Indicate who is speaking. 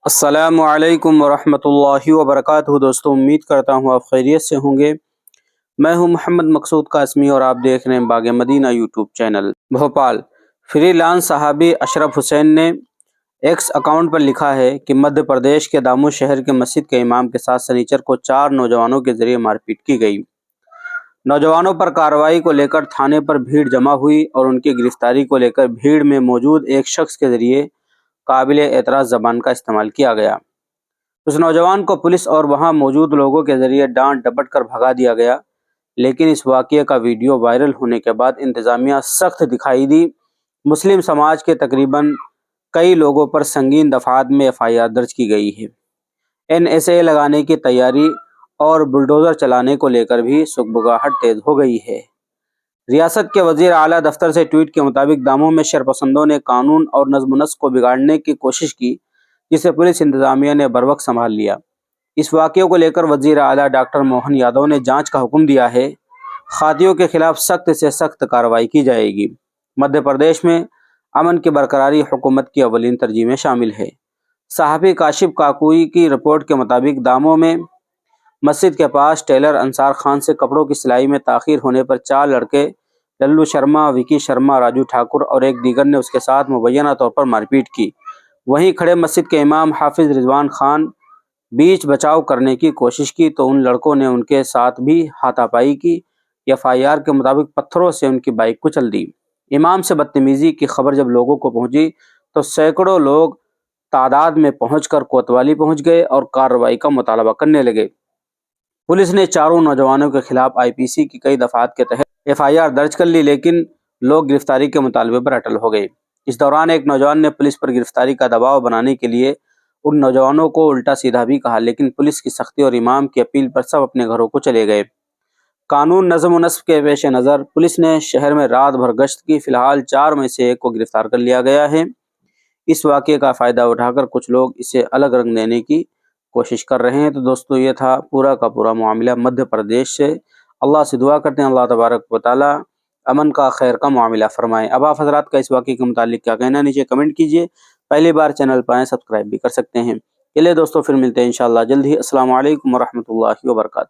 Speaker 1: السلام علیکم ورحمۃ اللہ وبرکاتہ دوستوں، امید کرتا ہوں آپ خیریت سے ہوں گے۔ میں ہوں محمد مقصود قاسمی اور آپ دیکھ رہے ہیں Bagh Madina YouTube channel. Bhopal freelance صحابی اشرف حسین نے ایکس اکاؤنٹ پر لکھا ہے کہ مدھیہ پردیش کے دامو شہر کے مسجد کے امام کے ساتھ سنیچر کو 4 نوجوانوں کے ذریعے مار پیٹ کی گئی۔ نوجوانوں پر کارروائی کو لے کر تھانے پر بھیڑ جمع ہوئی اور ان کی گرفتاری کو لے کر بھیڑ میں موجود ایک شخص کے ذریعے قابل اعتراض زبان کا استعمال کیا گیا۔ اس نوجوان کو پولیس اور وہاں موجود لوگوں کے ذریعے ڈانٹ ڈپٹ کر بھگا دیا گیا، لیکن اس واقعے کا ویڈیو وائرل ہونے کے بعد انتظامیہ سخت دکھائی دی۔ مسلم سماج کے تقریباً کئی لوگوں پر سنگین دفعات میں FIR درج کی گئی ہے۔ NSA لگانے کی تیاری اور بلڈوزر چلانے کو لے کر بھی سگبگاہٹ تیز ہو گئی ہے۔ ریاست کے وزیر اعلیٰ دفتر سے ٹویٹ کے مطابق دامو میں شرپسندوں نے قانون اور نظم و نسق کو بگاڑنے کی کوشش کی، جسے پولیس انتظامیہ نے بروقت سنبھال لیا۔ اس واقعے کو لے کر وزیر اعلیٰ ڈاکٹر موہن یادو نے جانچ کا حکم دیا ہے۔ خاطیوں کے خلاف سخت سے سخت کارروائی کی جائے گی۔ مدھیہ پردیش میں امن کی برقراری حکومت کی اولین ترجیح میں شامل ہے۔ صحافی کاشف کاکوئی کی رپورٹ کے مطابق دامو میں مسجد کے پاس ٹیلر انصار خان سے کپڑوں کی سلائی میں تاخیر ہونے پر 4 لڑکے للو شرما، وکی شرما، راجو ٹھاکر اور ایک دیگر نے اس کے ساتھ مبینہ طور پر مار پیٹ کی۔ وہیں کھڑے مسجد کے امام حافظ رضوان خان بیچ بچاؤ کرنے کی کوشش کی تو ان لڑکوں نے ان کے ساتھ بھی ہاتھا پائی کی۔ FIR کے مطابق پتھروں سے ان کی بائک کچل دی۔ امام سے بدتمیزی کی خبر جب لوگوں کو پہنچی تو سینکڑوں لوگ تعداد میں پہنچ کر کوتوالی پہنچ گئے اور کارروائی کا مطالبہ کرنے لگے۔ پولیس نے چاروں نوجوانوں کے خلاف IPC کی کئی دفعات کے تحت FIR درج کر لی، لیکن لوگ گرفتاری کے مطالبے پر اٹل ہو گئے۔ اس دوران ایک نوجوان نے پولیس پر گرفتاری کا دباؤ بنانے کے لیے ان نوجوانوں کو الٹا سیدھا بھی کہا، لیکن پولیس کی سختی اور امام کی اپیل پر سب اپنے گھروں کو چلے گئے۔ قانون نظم و نسق کے پیش نظر پولیس نے شہر میں رات بھر گشت کی۔ فی الحال 4 میں سے 1 کو گرفتار کر لیا گیا ہے۔ اس واقعے کا فائدہ اٹھا کر کچھ لوگ اسے الگ رنگ دینے کی کوشش کر رہے ہیں۔ تو دوستو، یہ تھا پورا کا پورا معاملہ مدھیہ پردیش سے۔ اللہ سے دعا کرتے ہیں اللہ تبارک و تعالی امن کا، خیر کا معاملہ فرمائے۔ اب آپ حضرات کا اس واقعے کے متعلق کیا کہنا ہے، نیچے کمنٹ کیجئے۔ پہلی بار چینل پر آئیں سبسکرائب بھی کر سکتے ہیں۔ چلیے دوستو، پھر ملتے ہیں انشاءاللہ جلد ہی۔ السلام علیکم ورحمۃ اللہ وبرکاتہ۔